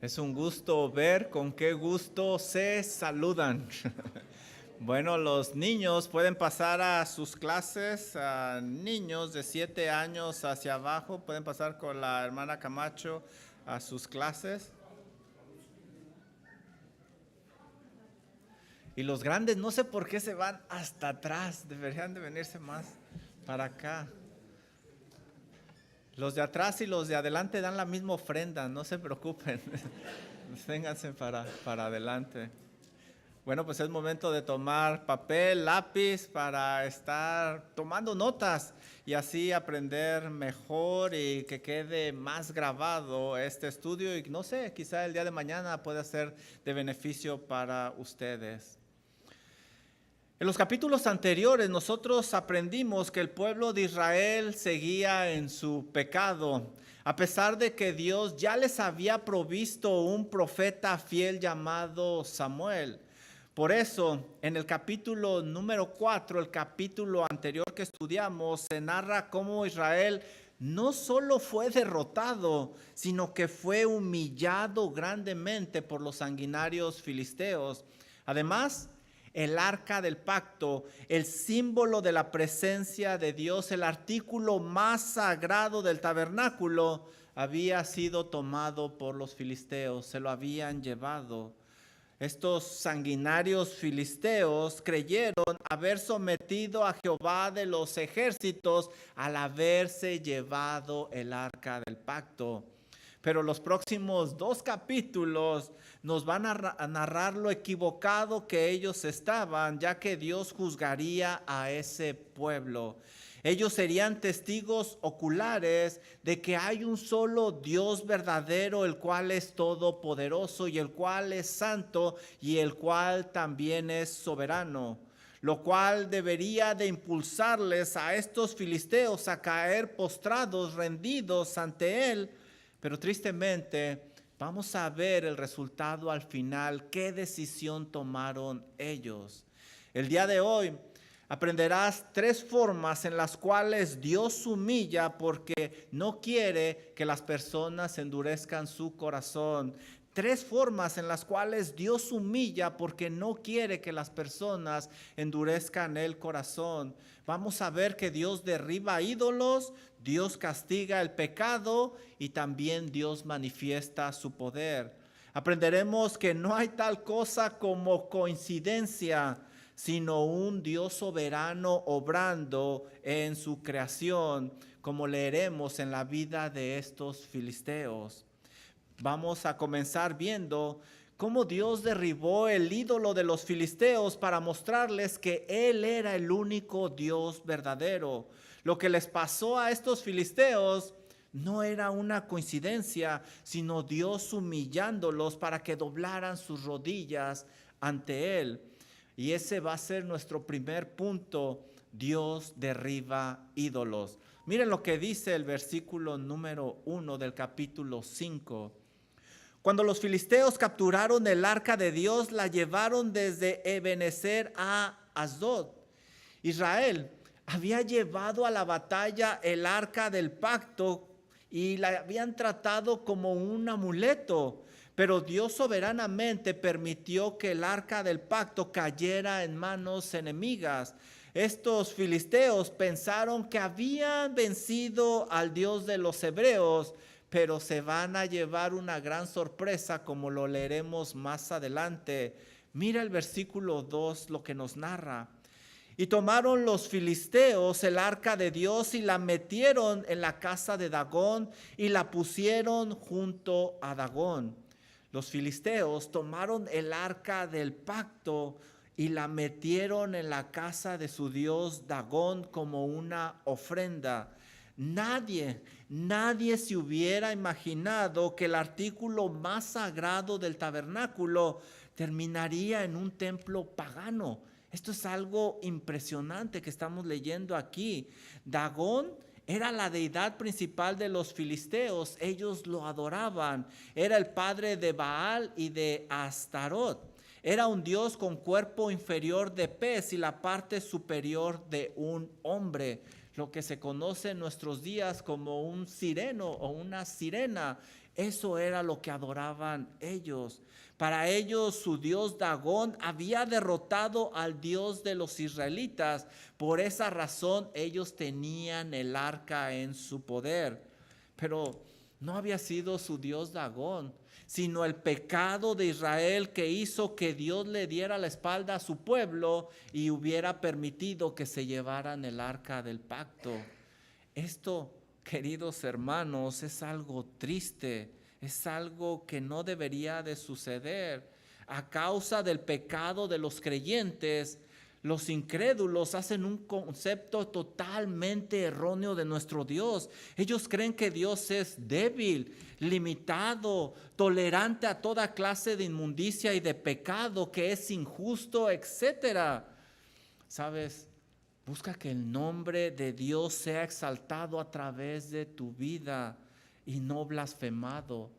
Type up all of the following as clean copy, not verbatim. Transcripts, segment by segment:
Es un gusto ver con qué gusto se saludan. Bueno, los niños pueden pasar a sus clases, a niños de 7 años hacia abajo, pueden pasar con la hermana Camacho a sus clases. Y los grandes no sé por qué se van hasta atrás, deberían de venirse más para acá. Los de atrás y los de adelante dan la misma ofrenda, no se preocupen. Vénganse para adelante. Bueno, pues es momento de tomar papel, lápiz para estar tomando notas y así aprender mejor y que quede más grabado este estudio y no sé, quizá el día de mañana pueda ser de beneficio para ustedes. En los capítulos anteriores nosotros aprendimos que el pueblo de Israel seguía en su pecado, a pesar de que Dios ya les había provisto un profeta fiel llamado Samuel. Por eso, en el capítulo número 4, el capítulo anterior que estudiamos, se narra cómo Israel no solo fue derrotado, sino que fue humillado grandemente por los sanguinarios filisteos. Además, el arca del pacto, el símbolo de la presencia de Dios, el artículo más sagrado del tabernáculo, había sido tomado por los filisteos, se lo habían llevado. Estos sanguinarios filisteos creyeron haber sometido a Jehová de los ejércitos al haberse llevado el arca del pacto. Pero los próximos 2 capítulos nos van a narrar lo equivocado que ellos estaban, ya que Dios juzgaría a ese pueblo. Ellos serían testigos oculares de que hay un solo Dios verdadero, el cual es todopoderoso y el cual es santo y el cual también es soberano, lo cual debería de impulsarles a estos filisteos a caer postrados, rendidos ante él. Pero tristemente vamos a ver el resultado al final, qué decisión tomaron ellos. El día de hoy aprenderás 3 formas en las cuales Dios humilla porque no quiere que las personas endurezcan su corazón. 3 formas en las cuales Dios humilla porque no quiere que las personas endurezcan el corazón. Vamos a ver que Dios derriba ídolos, Dios castiga el pecado y también Dios manifiesta su poder. Aprenderemos que no hay tal cosa como coincidencia, sino un Dios soberano obrando en su creación, como leeremos en la vida de estos filisteos. Vamos a comenzar viendo cómo Dios derribó el ídolo de los filisteos para mostrarles que Él era el único Dios verdadero. Lo que les pasó a estos filisteos no era una coincidencia, sino Dios humillándolos para que doblaran sus rodillas ante Él. Y ese va a ser nuestro primer punto. Dios derriba ídolos. Miren lo que dice el versículo número 1 del capítulo 5. Cuando los filisteos capturaron el arca de Dios, la llevaron desde Ebenezer a Asdod. Israel había llevado a la batalla el arca del pacto y la habían tratado como un amuleto. Pero Dios soberanamente permitió que el arca del pacto cayera en manos enemigas. Estos filisteos pensaron que habían vencido al Dios de los hebreos, pero se van a llevar una gran sorpresa, como lo leeremos más adelante. Mira el versículo 2, lo que nos narra. Y tomaron los filisteos el arca de Dios y la metieron en la casa de Dagón y la pusieron junto a Dagón. Los filisteos tomaron el arca del pacto y la metieron en la casa de su dios Dagón como una ofrenda. Nadie se hubiera imaginado que el artículo más sagrado del tabernáculo terminaría en un templo pagano. Esto es algo impresionante que estamos leyendo aquí. Dagón era la deidad principal de los filisteos, ellos lo adoraban. Era el padre de Baal y de Astarot. Era un dios con cuerpo inferior de pez y la parte superior de un hombre, lo que se conoce en nuestros días como un sireno o una sirena. Eso era lo que adoraban ellos. Para ellos su dios Dagón había derrotado al Dios de los israelitas. Por esa razón ellos tenían el arca en su poder. Pero no había sido su dios Dagón, sino el pecado de Israel que hizo que Dios le diera la espalda a su pueblo y hubiera permitido que se llevaran el arca del pacto. Esto, queridos hermanos, es algo triste, es algo que no debería de suceder. A causa del pecado de los creyentes, los incrédulos hacen un concepto totalmente erróneo de nuestro Dios. Ellos creen que Dios es débil, limitado, tolerante a toda clase de inmundicia y de pecado, que es injusto, etcétera. ¿Sabes? Busca que el nombre de Dios sea exaltado a través de tu vida y no blasfemado.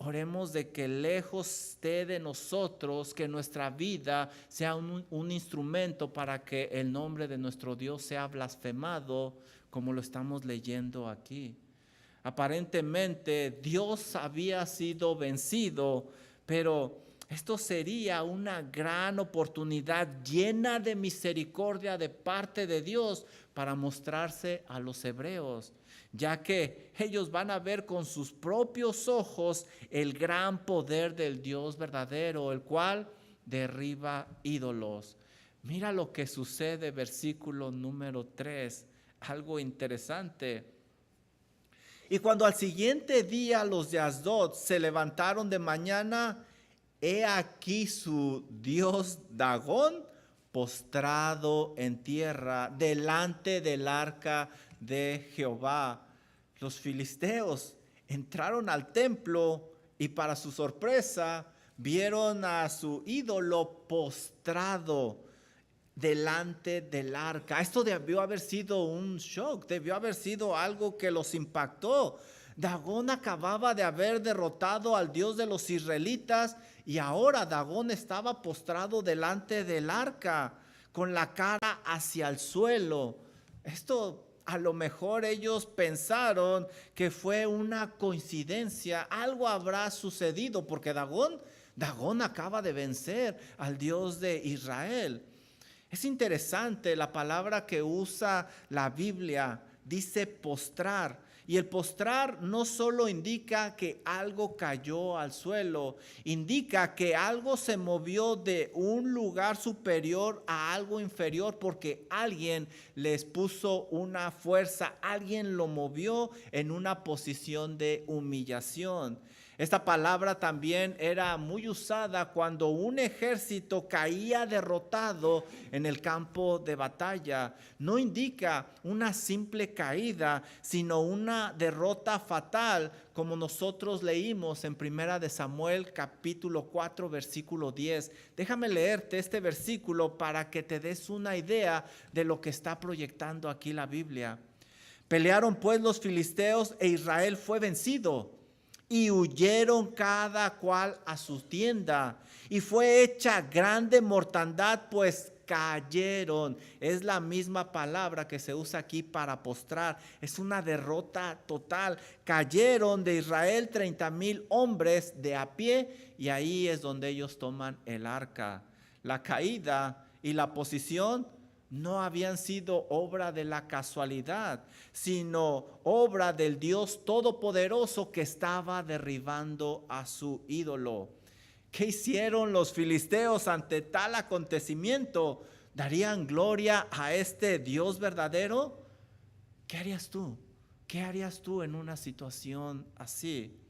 Oremos de que lejos esté de nosotros que nuestra vida sea un instrumento para que el nombre de nuestro Dios sea blasfemado, como lo estamos leyendo aquí. Aparentemente Dios había sido vencido, pero esto sería una gran oportunidad llena de misericordia de parte de Dios para mostrarse a los hebreos, ya que ellos van a ver con sus propios ojos el gran poder del Dios verdadero, el cual derriba ídolos. Mira lo que sucede, versículo número 3, algo interesante. Y cuando al siguiente día los de Asdod se levantaron de mañana, he aquí su dios Dagón postrado en tierra delante del arca de Jehová. Los filisteos entraron al templo y para su sorpresa vieron a su ídolo postrado delante del arca. Esto debió haber sido un shock, debió haber sido algo que los impactó. Dagón acababa de haber derrotado al Dios de los israelitas y ahora Dagón estaba postrado delante del arca con la cara hacia el suelo. Esto a lo mejor ellos pensaron que fue una coincidencia, algo habrá sucedido porque Dagón acaba de vencer al Dios de Israel. Es interesante la palabra que usa la Biblia, dice postrar. Y el postrar no solo indica que algo cayó al suelo, indica que algo se movió de un lugar superior a algo inferior porque alguien les puso una fuerza, alguien lo movió en una posición de humillación. Esta palabra también era muy usada cuando un ejército caía derrotado en el campo de batalla. No indica una simple caída, sino una derrota fatal, como nosotros leímos en 1 de Samuel capítulo 4 versículo 10. Déjame leerte este versículo para que te des una idea de lo que está proyectando aquí la Biblia. Pelearon pues los filisteos e Israel fue vencido. Y huyeron cada cual a su tienda, y fue hecha grande mortandad, pues cayeron. Es la misma palabra que se usa aquí para postrar. Es una derrota total. Cayeron de Israel 30,000 hombres de a pie, y ahí es donde ellos toman el arca. La caída y la posición no habían sido obra de la casualidad, sino obra del Dios Todopoderoso que estaba derribando a su ídolo. ¿Qué hicieron los filisteos ante tal acontecimiento? ¿Darían gloria a este Dios verdadero? ¿Qué harías tú? ¿Qué harías tú en una situación así?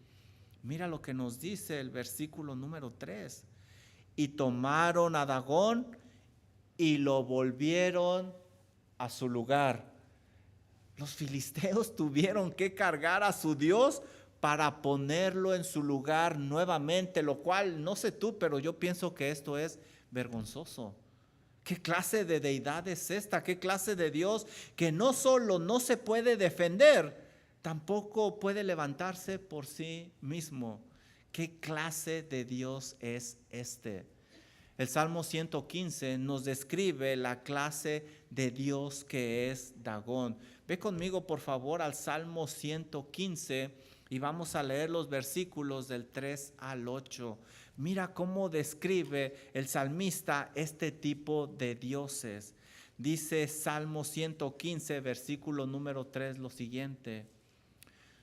Mira lo que nos dice el versículo número 3. Y tomaron a Dagón y lo volvieron a su lugar. Los filisteos tuvieron que cargar a su Dios para ponerlo en su lugar nuevamente, lo cual no sé tú, pero yo pienso que esto es vergonzoso. ¿Qué clase de deidad es esta? ¿Qué clase de Dios que no solo no se puede defender, tampoco puede levantarse por sí mismo? ¿Qué clase de Dios es este? El Salmo 115 nos describe la clase de Dios que es Dagón. Ve conmigo por favor al Salmo 115, Y vamos a leer los versículos del 3 al 8. Mira cómo describe el salmista este tipo de dioses. Dice Salmo 115, versículo número 3, lo siguiente.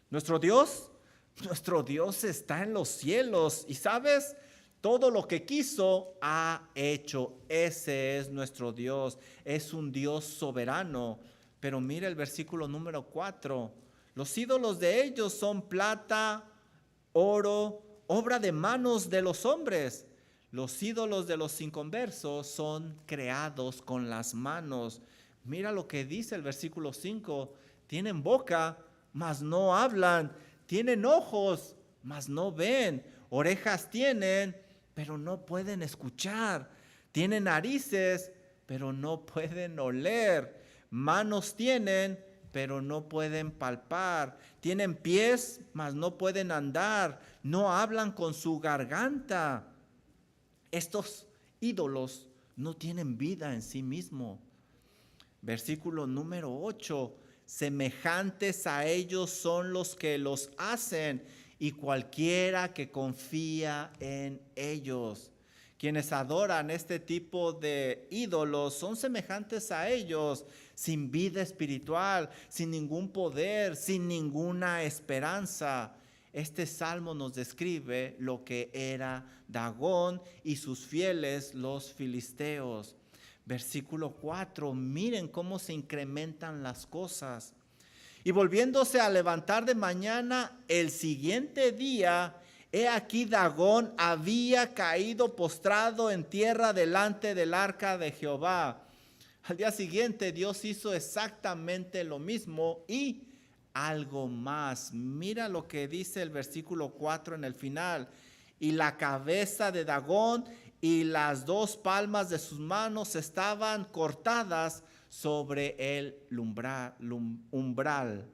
Nuestro Dios está en los cielos y ¿sabes? Todo lo que quiso ha hecho. Ese es nuestro Dios. Es un Dios soberano. Pero mira el versículo número 4. Los ídolos de ellos son plata, oro, obra de manos de los hombres. Los ídolos de los inconversos son creados con las manos. Mira lo que dice el versículo 5. Tienen boca, mas no hablan. Tienen ojos, mas no ven. Orejas tienen, pero no pueden escuchar. Tienen narices, pero no pueden oler. Manos tienen, pero no pueden palpar. Tienen pies, mas no pueden andar. No hablan con su garganta. Estos ídolos no tienen vida en sí mismos. Versículo número 8. Semejantes a ellos son los que los hacen y cualquiera que confía en ellos. Quienes adoran este tipo de ídolos son semejantes a ellos, sin vida espiritual, sin ningún poder, sin ninguna esperanza. Este salmo nos describe lo que era Dagón y sus fieles, los filisteos. Versículo 4, miren cómo se incrementan las cosas. Y volviéndose a levantar de mañana el siguiente día, he aquí Dagón había caído postrado en tierra delante del arca de Jehová. Al día siguiente Dios hizo exactamente lo mismo y algo más. Mira lo que dice el versículo 4 en el final. Y la cabeza de Dagón y las dos palmas de sus manos estaban cortadas sobre el umbral.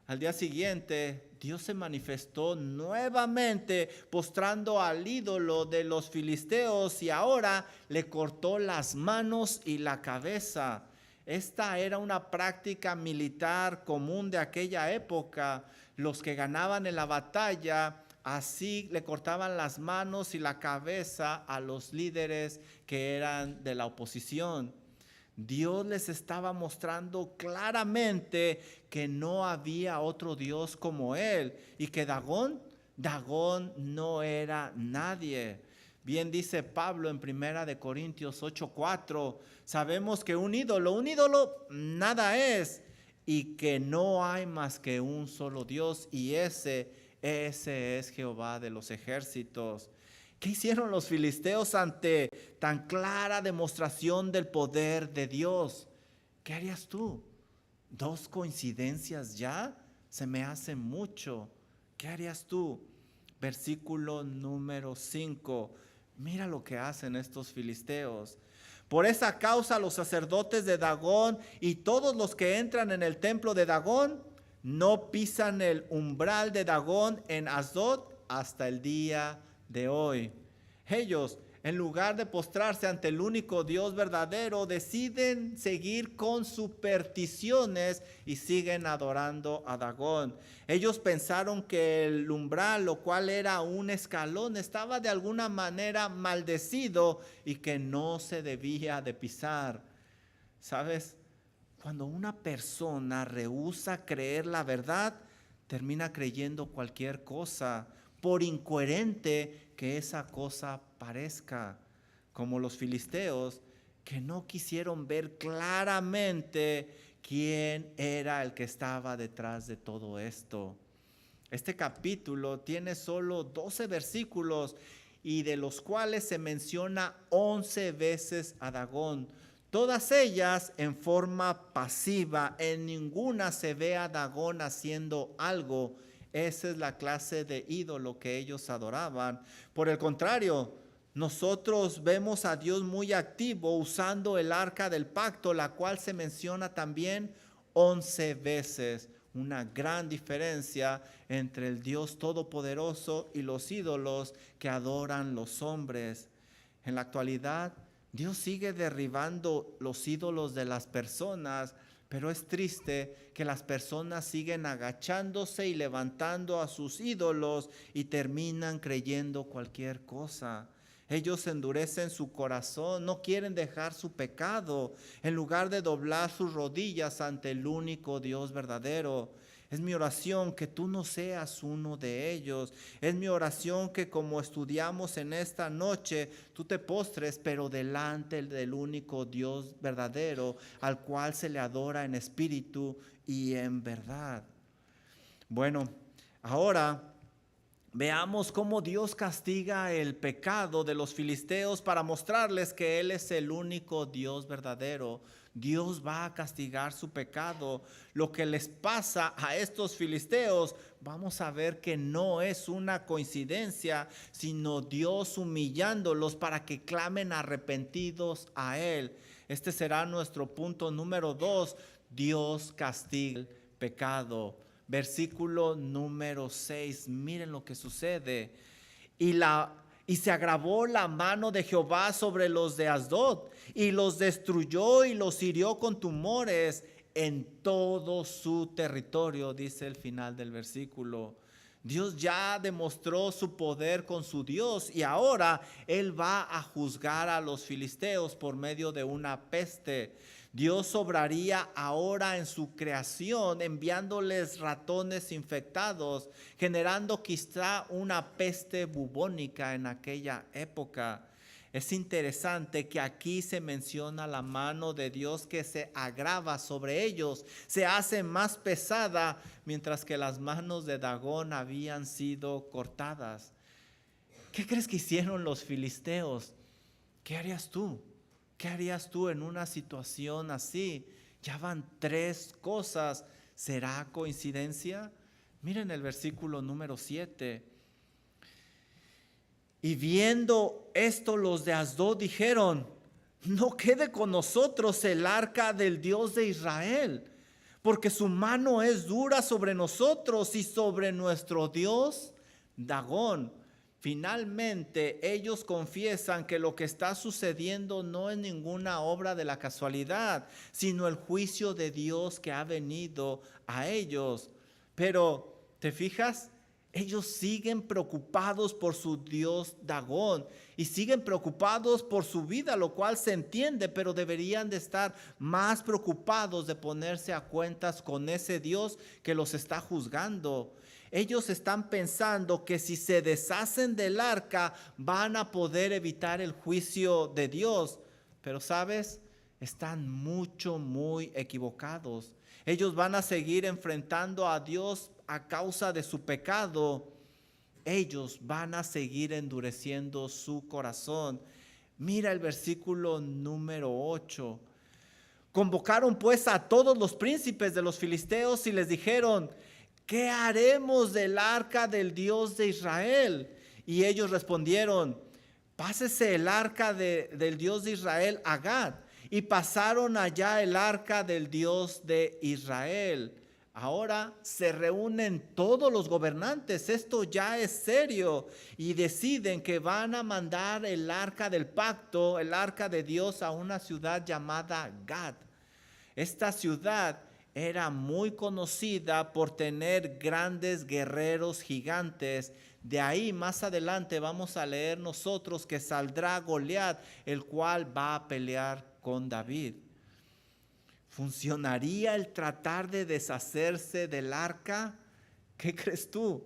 Al día siguiente, Dios se manifestó nuevamente postrando al ídolo de los filisteos y ahora le cortó las manos y la cabeza. Esta era una práctica militar común de aquella época. Los que ganaban en la batalla así le cortaban las manos y la cabeza a los líderes que eran de la oposición. Dios les estaba mostrando claramente que no había otro Dios como Él y que Dagón no era nadie. Bien dice Pablo en 1 Corintios 8:4, sabemos que un ídolo nada es y que no hay más que un solo Dios y ese es Jehová de los ejércitos. ¿Qué hicieron los filisteos ante tan clara demostración del poder de Dios? ¿Qué harías tú? ¿Dos coincidencias ya? Se me hace mucho. ¿Qué harías tú? Versículo número 5. Mira lo que hacen estos filisteos. Por esa causa los sacerdotes de Dagón y todos los que entran en el templo de Dagón no pisan el umbral de Dagón en Asdod hasta el día de hoy. Ellos, en lugar de postrarse ante el único Dios verdadero, deciden seguir con supersticiones y siguen adorando a Dagón. Ellos pensaron que el umbral, lo cual era un escalón, estaba de alguna manera maldecido y que no se debía de pisar. ¿Sabes? Cuando una persona rehúsa creer la verdad, termina creyendo cualquier cosa, por incoherente que esa cosa parezca, como los filisteos que no quisieron ver claramente quién era el que estaba detrás de todo esto. Este capítulo tiene solo 12 versículos y de los cuales se menciona 11 veces a Dagón. Todas ellas en forma pasiva, en ninguna se ve a Dagón haciendo algo. Esa es la clase de ídolo que ellos adoraban. Por el contrario, nosotros vemos a Dios muy activo usando el arca del pacto, la cual se menciona también 11 veces. Una gran diferencia entre el Dios todopoderoso y los ídolos que adoran los hombres. En la actualidad, Dios sigue derribando los ídolos de las personas, Pero es triste que las personas siguen agachándose y levantando a sus ídolos y terminan creyendo cualquier cosa. Ellos endurecen su corazón, no quieren dejar su pecado, en lugar de doblar sus rodillas ante el único Dios verdadero. Es mi oración que tú no seas uno de ellos. Es mi oración que, como estudiamos en esta noche, tú te postres, pero delante del único Dios verdadero, al cual se le adora en espíritu y en verdad. Bueno, ahora veamos cómo Dios castiga el pecado de los filisteos para mostrarles que Él es el único Dios verdadero. Dios va a castigar su pecado. Lo que les pasa a estos filisteos, vamos a ver que no es una coincidencia, sino Dios humillándolos para que clamen arrepentidos a Él. Este será nuestro punto número 2. Dios castiga el pecado. Versículo número 6, miren lo que sucede. Y se agravó la mano de Jehová sobre los de Asdod, y los destruyó y los hirió con tumores en todo su territorio, dice el final del versículo. Dios ya demostró su poder con su Dios y ahora Él va a juzgar a los filisteos por medio de una peste. Dios obraría ahora en su creación enviándoles ratones infectados, generando quizá una peste bubónica en aquella época. Es interesante que aquí se menciona la mano de Dios que se agrava sobre ellos, se hace más pesada, mientras que las manos de Dagón habían sido cortadas. ¿Qué crees que hicieron los filisteos? ¿Qué harías tú? ¿Qué harías tú en una situación así? Ya van 3 cosas. ¿Será coincidencia? Miren el versículo número 7. Y viendo esto, los de Asdod dijeron: no quede con nosotros el arca del Dios de Israel, porque su mano es dura sobre nosotros y sobre nuestro Dios Dagón. Finalmente, ellos confiesan que lo que está sucediendo no es ninguna obra de la casualidad, sino el juicio de Dios que ha venido a ellos. Pero, ¿te fijas? Ellos siguen preocupados por su Dios Dagón y siguen preocupados por su vida, lo cual se entiende, pero deberían de estar más preocupados de ponerse a cuentas con ese Dios que los está juzgando. Ellos están pensando que si se deshacen del arca van a poder evitar el juicio de Dios, pero ¿sabes? Están muy equivocados. Ellos van a seguir enfrentando a Dios a causa de su pecado. Ellos van a seguir endureciendo su corazón. Mira el versículo número 8. Convocaron pues a todos los príncipes de los filisteos y les dijeron: ¿qué haremos del arca del Dios de Israel? Y ellos respondieron: pásese el arca del Dios de Israel a Gad. Y pasaron allá el arca del Dios de Israel. Ahora se reúnen todos los gobernantes, esto ya es serio, y deciden que van a mandar el arca del pacto, el arca de Dios, a una ciudad llamada Gad. Esta ciudad era muy conocida por tener grandes guerreros gigantes. De ahí más adelante vamos a leer nosotros que saldrá Goliat, el cual va a pelear con David. ¿Funcionaría el tratar de deshacerse del arca? ¿Qué crees tú?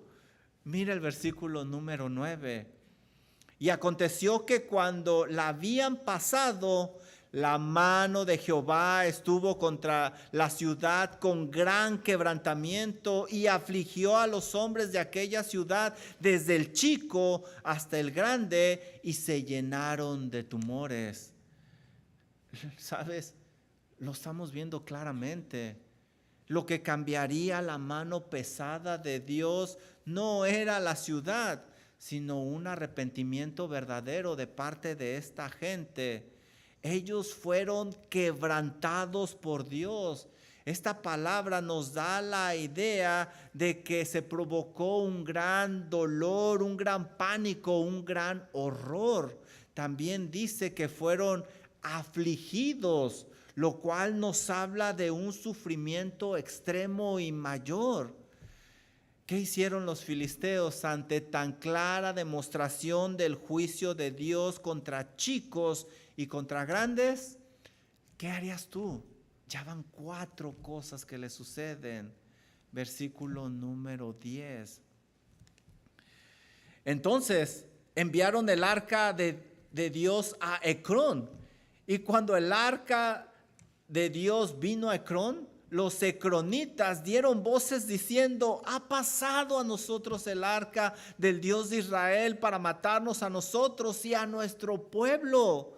Mira el versículo número 9. Y aconteció que cuando la habían pasado, la mano de Jehová estuvo contra la ciudad con gran quebrantamiento y afligió a los hombres de aquella ciudad desde el chico hasta el grande y se llenaron de tumores. ¿Sabes? Lo estamos viendo claramente. Lo que cambiaría la mano pesada de Dios no era la ciudad, sino un arrepentimiento verdadero de parte de esta gente. Ellos fueron quebrantados por Dios. Esta palabra nos da la idea de que se provocó un gran dolor, un gran pánico, un gran horror. También dice que fueron afligidos, lo cual nos habla de un sufrimiento extremo y mayor. ¿Qué hicieron los filisteos ante tan clara demostración del juicio de Dios contra chicos y contra grandes? ¿Qué harías tú? Ya van 4 cosas que le suceden. Versículo número 10. Entonces enviaron el arca de Dios a Ecrón. Y cuando el arca de Dios vino a Ecrón, los ecronitas dieron voces diciendo: ha pasado a nosotros el arca del Dios de Israel para matarnos a nosotros y a nuestro pueblo.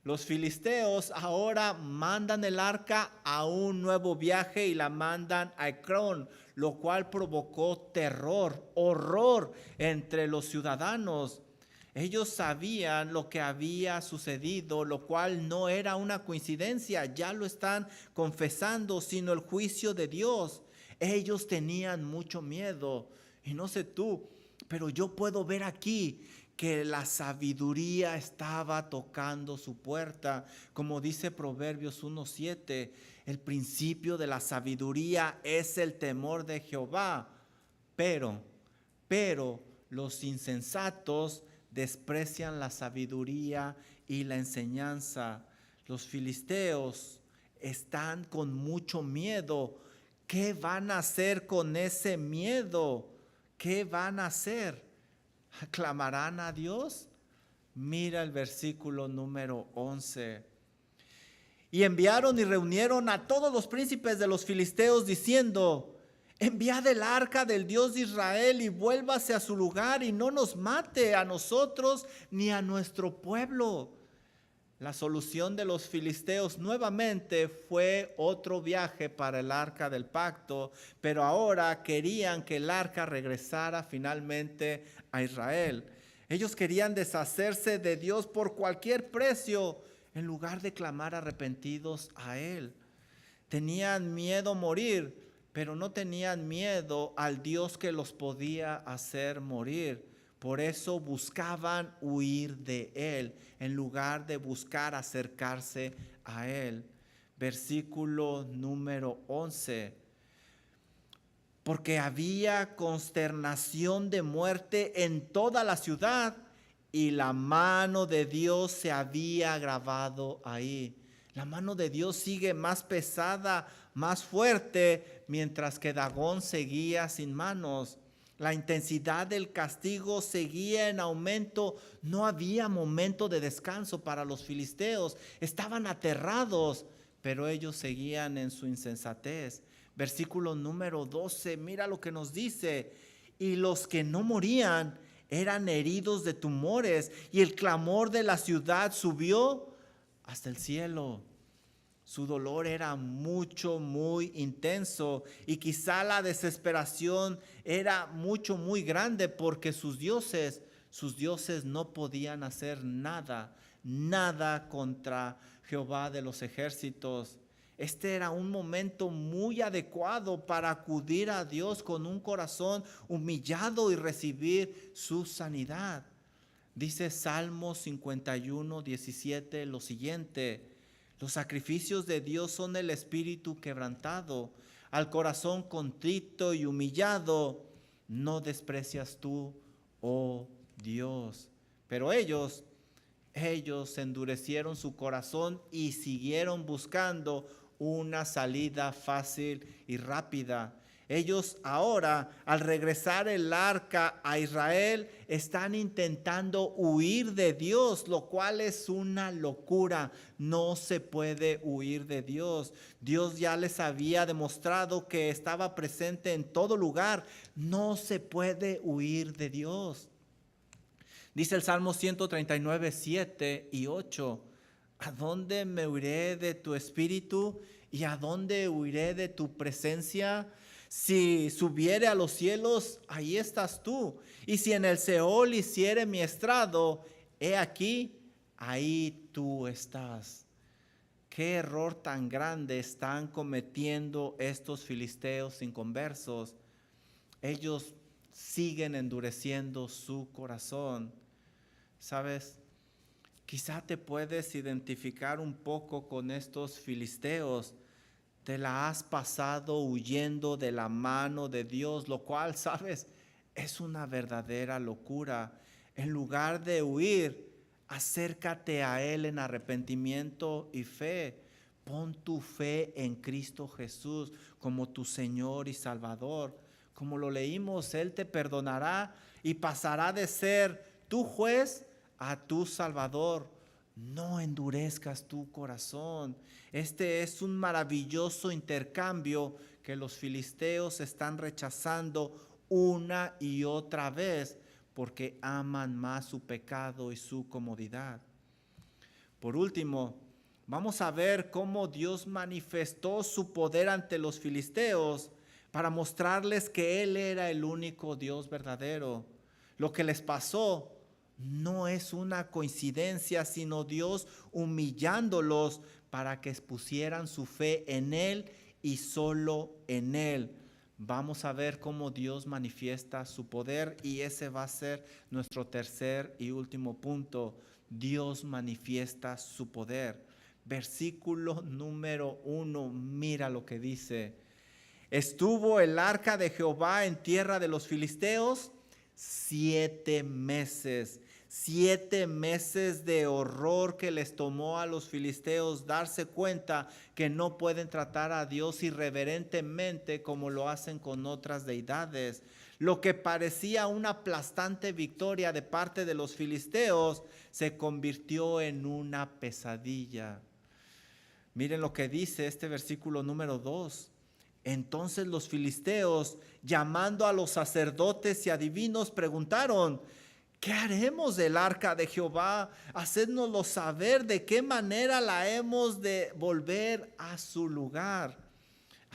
Los filisteos ahora mandan el arca a un nuevo viaje y la mandan a Ecrón, lo cual provocó terror, horror entre los ciudadanos. Ellos sabían lo que había sucedido, lo cual no era una coincidencia, ya lo están confesando, sino el juicio de Dios. Ellos tenían mucho miedo, y no sé tú, pero yo puedo ver aquí que la sabiduría estaba tocando su puerta. Como dice Proverbios 1:7, el principio de la sabiduría es el temor de Jehová, pero los insensatos desprecian la sabiduría y la enseñanza. Los filisteos están con mucho miedo. ¿Qué van a hacer con ese miedo? ¿Qué van a hacer? ¿Clamarán a Dios? Mira el versículo número 11. Y enviaron y reunieron a todos los príncipes de los filisteos diciendo: enviad el arca del Dios de Israel y vuélvase a su lugar y no nos mate a nosotros ni a nuestro pueblo. La solución de los filisteos nuevamente fue otro viaje para el arca del pacto, pero ahora querían que el arca regresara finalmente a Israel. Ellos querían deshacerse de Dios por cualquier precio en lugar de clamar arrepentidos a Él. Tenían miedo a morir, pero no tenían miedo al Dios que los podía hacer morir. Por eso buscaban huir de Él en lugar de buscar acercarse a Él. Versículo número 11. Porque había consternación de muerte en toda la ciudad y la mano de Dios se había agravado ahí. La mano de Dios sigue más pesada, más fuerte, mientras que Dagón seguía sin manos. La intensidad del castigo seguía en aumento. No había momento de descanso para los filisteos. Estaban aterrados, pero ellos seguían en su insensatez. Versículo número 12, mira lo que nos dice. Y los que no morían eran heridos de tumores, y el clamor de la ciudad subió hasta el cielo. Su dolor era muy intenso, y quizá la desesperación era muy grande, porque sus dioses no podían hacer nada contra Jehová de los ejércitos. Este era un momento muy adecuado para acudir a Dios con un corazón humillado y recibir su sanidad. Dice Salmo 51:17 lo siguiente: los sacrificios de Dios son el espíritu quebrantado, al corazón contrito y humillado no desprecias tú, oh Dios. Pero ellos endurecieron su corazón y siguieron buscando una salida fácil y rápida. Ellos ahora, al regresar el arca a Israel, están intentando huir de Dios, lo cual es una locura. No se puede huir de Dios. Dios ya les había demostrado que estaba presente en todo lugar. No se puede huir de Dios. Dice el Salmo 139, 7 y 8. ¿A dónde me huiré de tu espíritu y a dónde huiré de tu presencia? Si subiere a los cielos, ahí estás tú. Y si en el Seol hiciere mi estrado, he aquí, ahí tú estás. Qué error tan grande están cometiendo estos filisteos inconversos. Ellos siguen endureciendo su corazón. ¿Sabes? Quizá te puedes identificar un poco con estos filisteos. Te la has pasado huyendo de la mano de Dios, lo cual, sabes, es una verdadera locura. En lugar de huir, acércate a Él en arrepentimiento y fe. Pon tu fe en Cristo Jesús como tu Señor y Salvador. Como lo leímos, Él te perdonará y pasará de ser tu juez a tu Salvador. No endurezcas tu corazón. Este es un maravilloso intercambio que los filisteos están rechazando una y otra vez porque aman más su pecado y su comodidad. Por último, vamos a ver cómo Dios manifestó su poder ante los filisteos para mostrarles que Él era el único Dios verdadero. Lo que les pasó no es una coincidencia, sino Dios humillándolos para que expusieran su fe en Él y solo en Él. Vamos a ver cómo Dios manifiesta su poder y ese va a ser nuestro tercer y último punto. Dios manifiesta su poder. Versículo número 1, mira lo que dice. Estuvo el arca de Jehová en tierra de los filisteos 7 meses. 7 meses de horror que les tomó a los filisteos darse cuenta que no pueden tratar a Dios irreverentemente como lo hacen con otras deidades. Lo que parecía una aplastante victoria de parte de los filisteos se convirtió en una pesadilla. Miren lo que dice este versículo número 2. Entonces los filisteos, llamando a los sacerdotes y adivinos, preguntaron: ¿qué haremos del arca de Jehová? Hacednoslo saber de qué manera la hemos de volver a su lugar.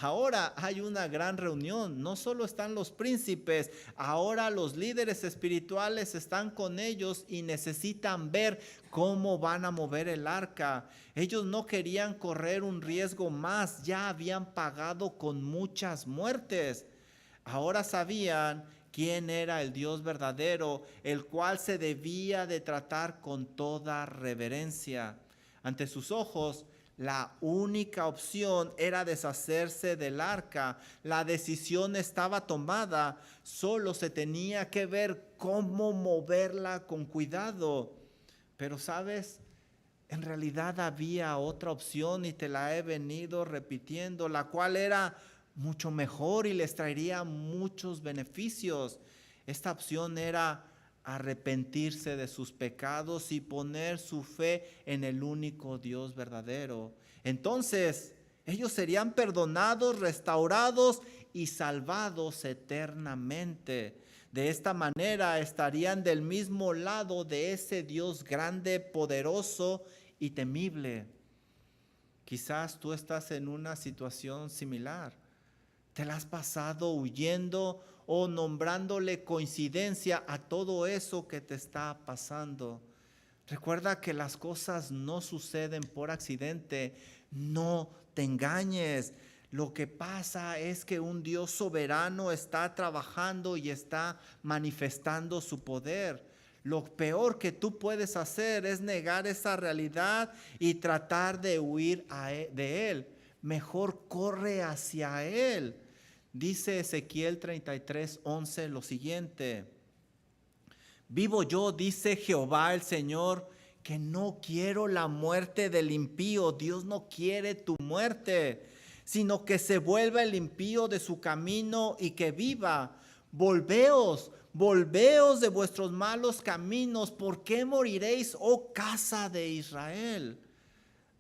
Ahora hay una gran reunión, no solo están los príncipes, ahora los líderes espirituales están con ellos y necesitan ver cómo van a mover el arca. Ellos no querían correr un riesgo más, ya habían pagado con muchas muertes. Ahora sabían quién era el Dios verdadero, el cual se debía de tratar con toda reverencia. Ante sus ojos, la única opción era deshacerse del arca. La decisión estaba tomada, solo se tenía que ver cómo moverla con cuidado. Pero ¿sabes? En realidad había otra opción y te la he venido repitiendo, la cual era mucho mejor y les traería muchos beneficios. Esta opción era arrepentirse de sus pecados y poner su fe en el único Dios verdadero. Entonces, ellos serían perdonados, restaurados y salvados eternamente. De esta manera estarían del mismo lado de ese Dios grande, poderoso y temible. Quizás tú estás en una situación similar. Te la has pasado huyendo o nombrándole coincidencia a todo eso que te está pasando. Recuerda que las cosas no suceden por accidente. No te engañes. Lo que pasa es que un Dios soberano está trabajando y está manifestando su poder. Lo peor que tú puedes hacer es negar esa realidad y tratar de huir de Él. Mejor corre hacia Él. Dice Ezequiel 33:11 lo siguiente: vivo yo, dice Jehová el Señor, que no quiero la muerte del impío. Dios no quiere tu muerte, sino que se vuelva el impío de su camino y que viva. Volveos de vuestros malos caminos. ¿Por qué moriréis, oh casa de Israel?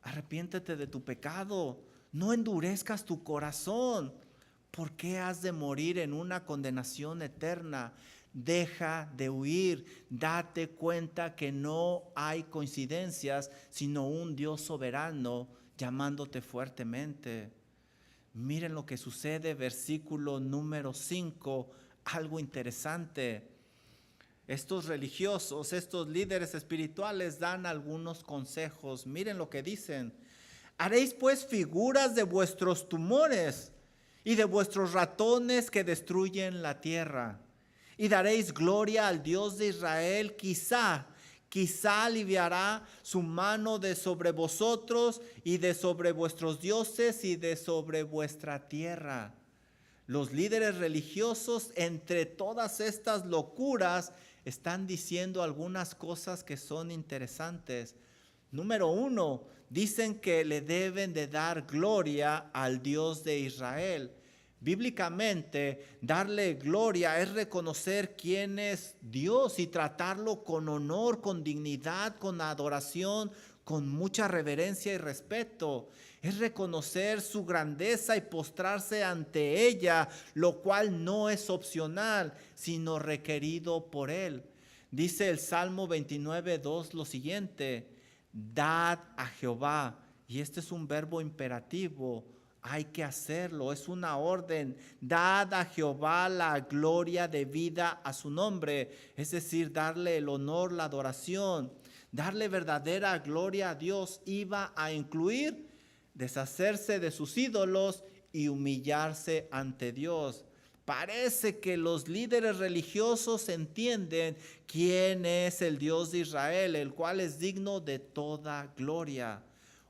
Arrepiéntete de tu pecado, no endurezcas tu corazón. ¿Por qué has de morir en una condenación eterna? Deja de huir, date cuenta que no hay coincidencias, sino un Dios soberano llamándote fuertemente. Miren lo que sucede, versículo número 5, algo interesante. Estos religiosos, estos líderes espirituales dan algunos consejos. Miren lo que dicen: haréis pues figuras de vuestros tumores y de vuestros ratones que destruyen la tierra, y daréis gloria al Dios de Israel. Quizá Quizá aliviará su mano de sobre vosotros y de sobre vuestros dioses y de sobre vuestra tierra. Los líderes religiosos, entre todas estas locuras, están diciendo algunas cosas que son interesantes. Número 1, dicen que le deben de dar gloria al Dios de Israel. Bíblicamente, darle gloria es reconocer quién es Dios y tratarlo con honor, con dignidad, con adoración, con mucha reverencia y respeto. Es reconocer su grandeza y postrarse ante ella, lo cual no es opcional, sino requerido por Él. Dice el Salmo 29:2 lo siguiente: dad a Jehová, y este es un verbo imperativo, hay que hacerlo, es una orden. Dad a Jehová la gloria debida a su nombre, es decir, darle el honor, la adoración. Darle verdadera gloria a Dios iba a incluir deshacerse de sus ídolos y humillarse ante Dios. Parece que los líderes religiosos entienden quién es el Dios de Israel, el cual es digno de toda gloria.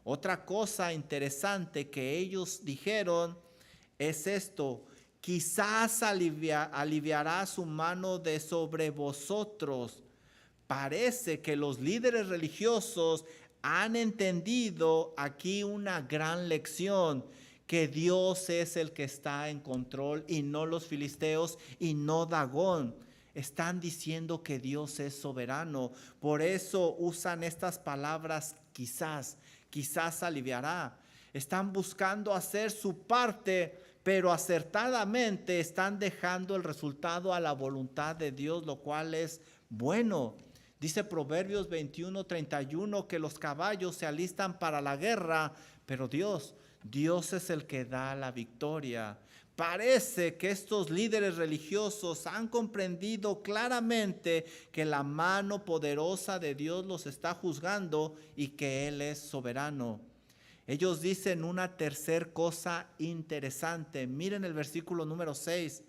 Otra cosa interesante que ellos dijeron es esto: quizás aliviará su mano de sobre vosotros. Parece que los líderes religiosos han entendido aquí una gran lección, que Dios es el que está en control y no los filisteos y no Dagón. Están diciendo que Dios es soberano. Por eso usan estas palabras quizás aliviará. Están buscando hacer su parte, pero acertadamente están dejando el resultado a la voluntad de Dios, lo cual es bueno. Dice Proverbios 21:31 que los caballos se alistan para la guerra, pero Dios es el que da la victoria. Parece que estos líderes religiosos han comprendido claramente que la mano poderosa de Dios los está juzgando y que Él es soberano. Ellos dicen una tercer cosa interesante. Miren el versículo número 6.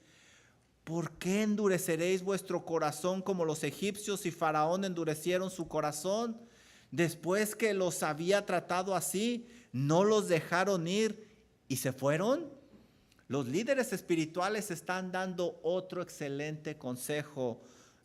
¿Por qué endureceréis vuestro corazón como los egipcios y Faraón endurecieron su corazón? Después que los había tratado así, ¿no los dejaron ir y se fueron? Los líderes espirituales están dando otro excelente consejo: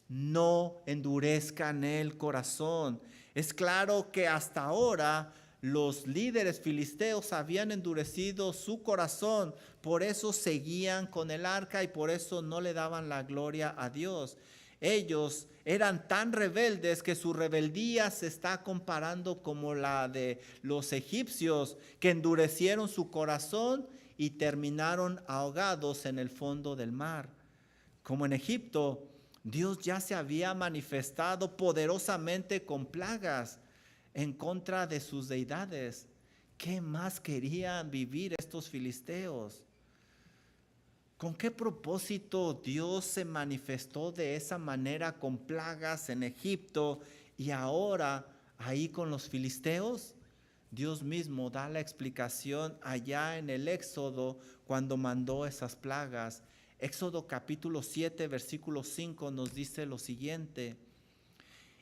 no endurezcan el corazón. Es claro que hasta ahora los líderes filisteos habían endurecido su corazón, por eso seguían con el arca y por eso no le daban la gloria a Dios. Ellos eran tan rebeldes que su rebeldía se está comparando como la de los egipcios, que endurecieron su corazón y terminaron ahogados en el fondo del mar. Como en Egipto, Dios ya se había manifestado poderosamente con plagas en contra de sus deidades. ¿Qué más querían vivir estos filisteos? ¿Con qué propósito Dios se manifestó de esa manera con plagas en Egipto y ahora ahí con los filisteos? Dios mismo da la explicación allá en el Éxodo cuando mandó esas plagas. Éxodo capítulo 7, versículo 5 nos dice lo siguiente: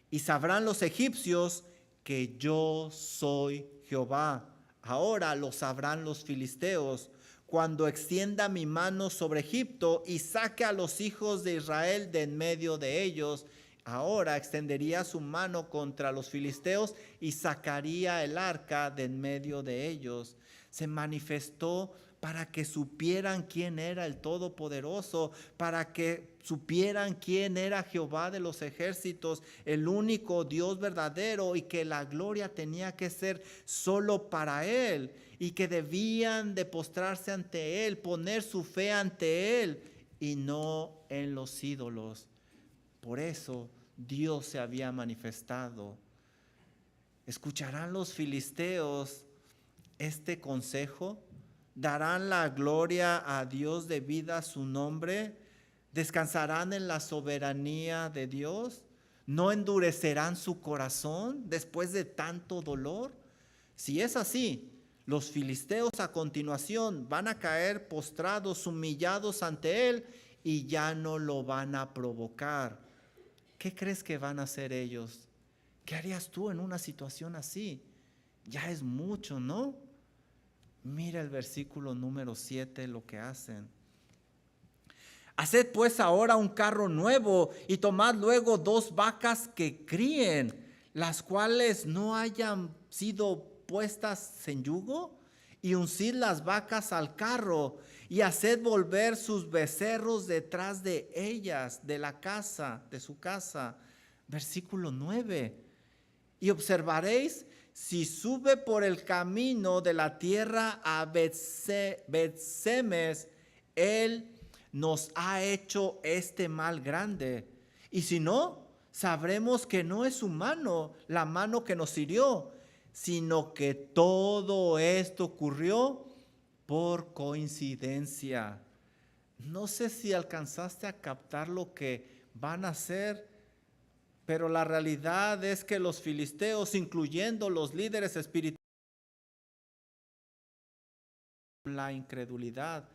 y sabrán los egipcios que yo soy Jehová. Ahora lo sabrán los filisteos, cuando extienda mi mano sobre Egipto y saque a los hijos de Israel de en medio de ellos. Ahora extendería su mano contra los filisteos y sacaría el arca de en medio de ellos. Se manifestó para que supieran quién era el Todopoderoso, para que supieran quién era Jehová de los ejércitos, el único Dios verdadero, y que la gloria tenía que ser solo para Él, y que debían de postrarse ante Él, poner su fe ante Él y no en los ídolos. Por eso Dios se había manifestado. ¿Escucharán los filisteos este consejo? ¿Darán la gloria a Dios debida a su nombre? ¿Descansarán en la soberanía de Dios? ¿No endurecerán su corazón después de tanto dolor? Si es así, los filisteos a continuación van a caer postrados, humillados ante Él, y ya no lo van a provocar. ¿Qué crees que van a hacer ellos? ¿Qué harías tú en una situación así? Ya es mucho, ¿no? Mira el versículo número 7, lo que hacen. Haced pues ahora un carro nuevo y tomad luego 2 vacas que críen, las cuales no hayan sido puestas en yugo, y uncid las vacas al carro y haced volver sus becerros detrás de ellas, de la casa, de su casa. Versículo 9. Y observaréis si sube por el camino de la tierra a Bet-Semes, él nos ha hecho este mal grande. Y si no, sabremos que no es su mano, la mano que nos hirió, sino que todo esto ocurrió por coincidencia. No sé si alcanzaste a captar lo que van a hacer, pero la realidad es que los filisteos, incluyendo los líderes espirituales, la incredulidad,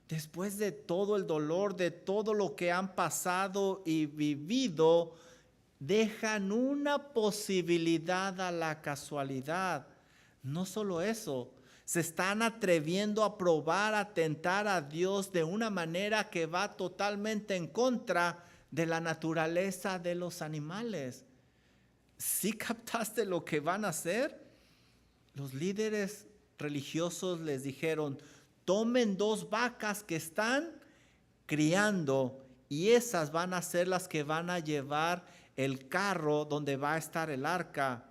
después de todo el dolor, de todo lo que han pasado y vivido, dejan una posibilidad a la casualidad. No solo eso, se están atreviendo a probar, a tentar a Dios de una manera que va totalmente en contra de la naturaleza de los animales. ¿Sí captaste lo que van a hacer? Los líderes religiosos les dijeron: tomen 2 vacas que están criando y esas van a ser las que van a llevar el carro donde va a estar el arca.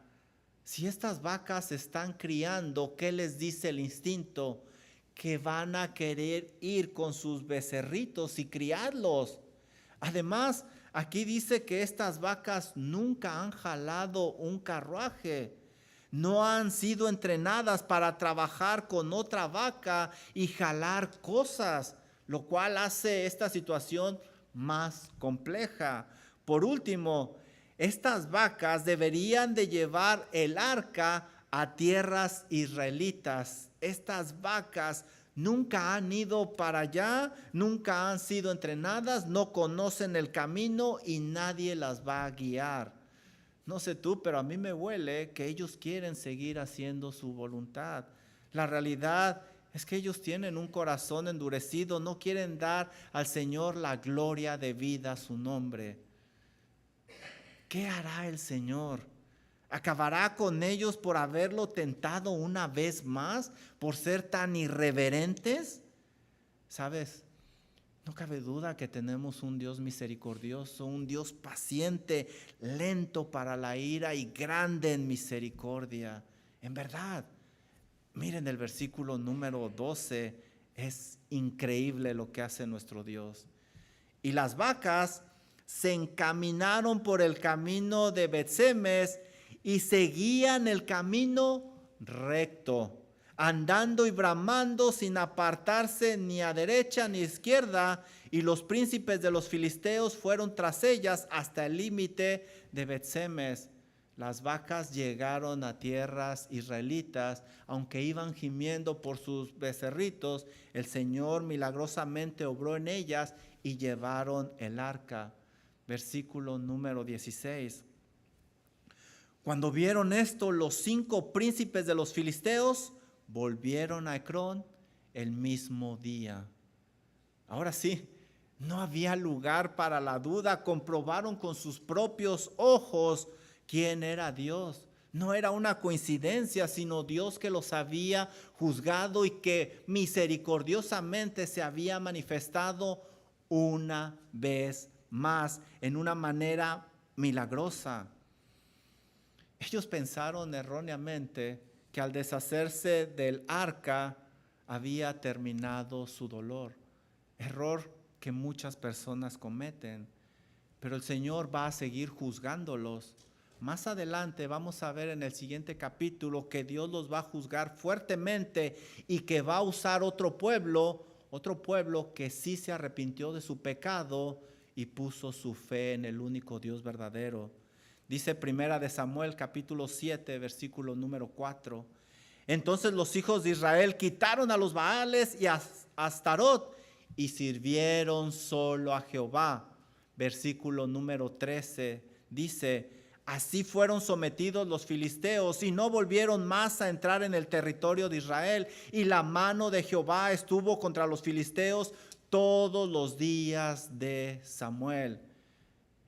Si estas vacas están criando, ¿qué les dice el instinto? Que van a querer ir con sus becerritos y criarlos. Además, aquí dice que estas vacas nunca han jalado un carruaje. No han sido entrenadas para trabajar con otra vaca y jalar cosas, lo cual hace esta situación más compleja. Por último, estas vacas deberían de llevar el arca a tierras israelitas. Estas vacas nunca han ido para allá, nunca han sido entrenadas, no conocen el camino y nadie las va a guiar. No sé tú, pero a mí me huele que ellos quieren seguir haciendo su voluntad. La realidad es que ellos tienen un corazón endurecido, no quieren dar al Señor la gloria debida a su nombre. ¿Qué hará el Señor? ¿Acabará con ellos por haberlo tentado una vez más, por ser tan irreverentes? ¿Sabes? No cabe duda que tenemos un Dios misericordioso, un Dios paciente, lento para la ira y grande en misericordia. En verdad, miren el versículo número 12, es increíble lo que hace nuestro Dios. Y las vacas se encaminaron por el camino de Bet-Semes y seguían el camino recto, andando y bramando sin apartarse ni a derecha ni a izquierda, y los príncipes de los filisteos fueron tras ellas hasta el límite de Bet-Semes. Las vacas llegaron a tierras israelitas, aunque iban gimiendo por sus becerritos, el Señor milagrosamente obró en ellas y llevaron el arca. Versículo número 16. Cuando vieron esto, los 5 príncipes de los filisteos volvieron a Ecrón el mismo día. Ahora sí, no había lugar para la duda. Comprobaron con sus propios ojos quién era Dios. No era una coincidencia, sino Dios que los había juzgado y que misericordiosamente se había manifestado una vez más en una manera milagrosa. Ellos pensaron erróneamente que al deshacerse del arca había terminado su dolor. Error que muchas personas cometen, pero el Señor va a seguir juzgándolos. Más adelante vamos a ver en el siguiente capítulo que Dios los va a juzgar fuertemente y que va a usar otro pueblo que sí se arrepintió de su pecado y puso su fe en el único Dios verdadero. Dice Primera de Samuel capítulo 7 versículo número 4. Entonces los hijos de Israel quitaron a los Baales y a Astarot y sirvieron solo a Jehová. Versículo número 13 dice: Así fueron sometidos los filisteos y no volvieron más a entrar en el territorio de Israel. Y la mano de Jehová estuvo contra los filisteos todos los días de Samuel.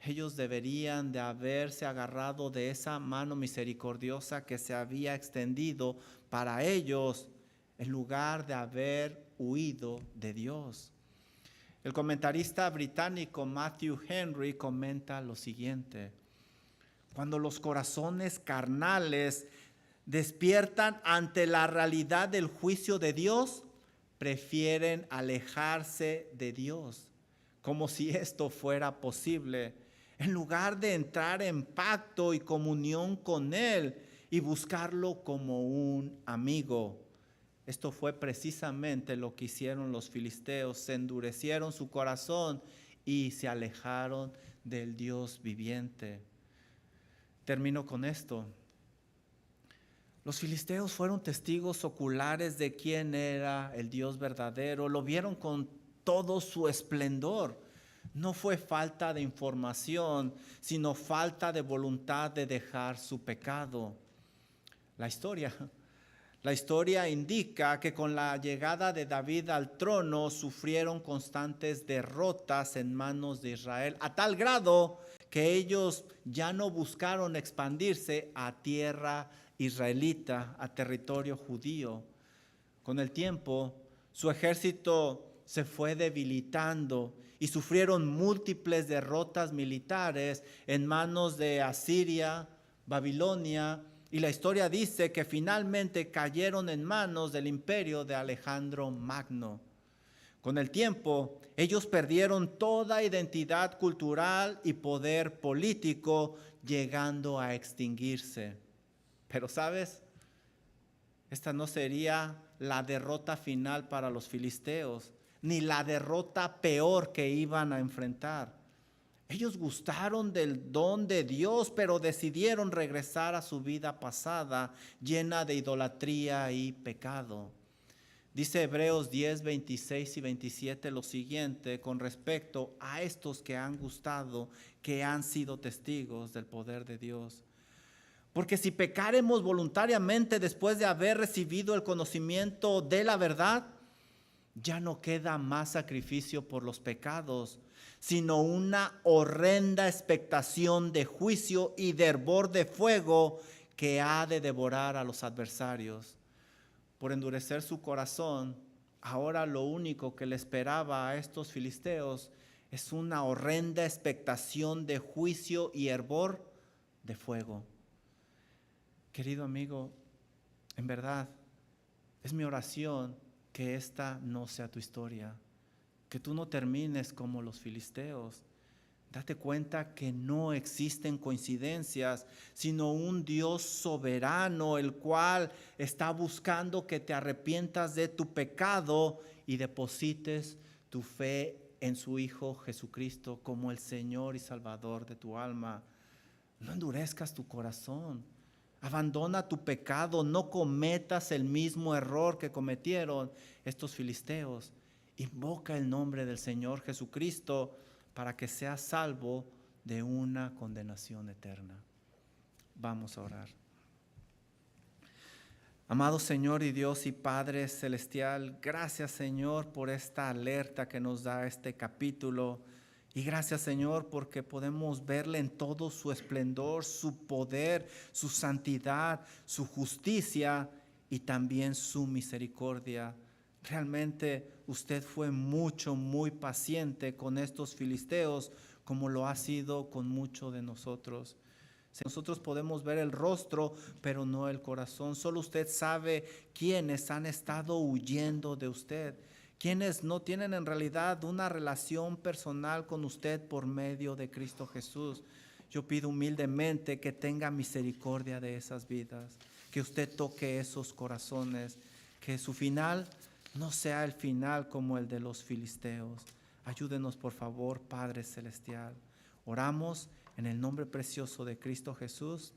Ellos deberían de haberse agarrado de esa mano misericordiosa que se había extendido para ellos, en lugar de haber huido de Dios. El comentarista británico Matthew Henry comenta lo siguiente: cuando los corazones carnales despiertan ante la realidad del juicio de Dios, prefieren alejarse de Dios, como si esto fuera posible, en lugar de entrar en pacto y comunión con Él y buscarlo como un amigo. Esto fue precisamente lo que hicieron los filisteos. Se endurecieron su corazón y se alejaron del Dios viviente. Termino con esto. Los filisteos fueron testigos oculares de quién era el Dios verdadero. Lo vieron con todo su esplendor. No fue falta de información, sino falta de voluntad de dejar su pecado. La historia indica que con la llegada de David al trono sufrieron constantes derrotas en manos de Israel, a tal grado que ellos ya no buscaron expandirse a tierra israelita, a territorio judío. Con el tiempo, su ejército se fue debilitando y sufrieron múltiples derrotas militares en manos de Asiria, Babilonia, y la historia dice que finalmente cayeron en manos del imperio de Alejandro Magno. Con el tiempo, ellos perdieron toda identidad cultural y poder político, llegando a extinguirse. Pero ¿sabes? Esta no sería la derrota final para los filisteos, ni la derrota peor que iban a enfrentar. Ellos gustaron del don de Dios, pero decidieron regresar a su vida pasada, llena de idolatría y pecado. Dice Hebreos 10, 26 y 27 lo siguiente con respecto a estos que han gustado, que han sido testigos del poder de Dios. Porque si pecaremos voluntariamente después de haber recibido el conocimiento de la verdad, ya no queda más sacrificio por los pecados, sino una horrenda expectación de juicio y de hervor de fuego que ha de devorar a los adversarios. Por endurecer su corazón, ahora lo único que le esperaba a estos filisteos es una horrenda expectación de juicio y hervor de fuego. Querido amigo, en verdad, es mi oración que esta no sea tu historia, que tú no termines como los filisteos. Date cuenta que no existen coincidencias, sino un Dios soberano, el cual está buscando que te arrepientas de tu pecado y deposites tu fe en su Hijo Jesucristo como el Señor y Salvador de tu alma. No endurezcas tu corazón. Abandona tu pecado, no cometas el mismo error que cometieron estos filisteos. Invoca el nombre del Señor Jesucristo para que seas salvo de una condenación eterna. Vamos a orar. Amado Señor y Dios y Padre Celestial, gracias Señor por esta alerta que nos da este capítulo. Y gracias Señor porque podemos verle en todo su esplendor, su poder, su santidad, su justicia y también su misericordia. Realmente usted fue muy paciente con estos filisteos como lo ha sido con muchos de nosotros. Nosotros podemos ver el rostro, pero no el corazón. Solo usted sabe quiénes han estado huyendo de usted. Quienes no tienen en realidad una relación personal con usted por medio de Cristo Jesús. Yo pido humildemente que tenga misericordia de esas vidas, que usted toque esos corazones, que su final no sea el final como el de los filisteos. Ayúdenos por favor, Padre Celestial. Oramos en el nombre precioso de Cristo Jesús.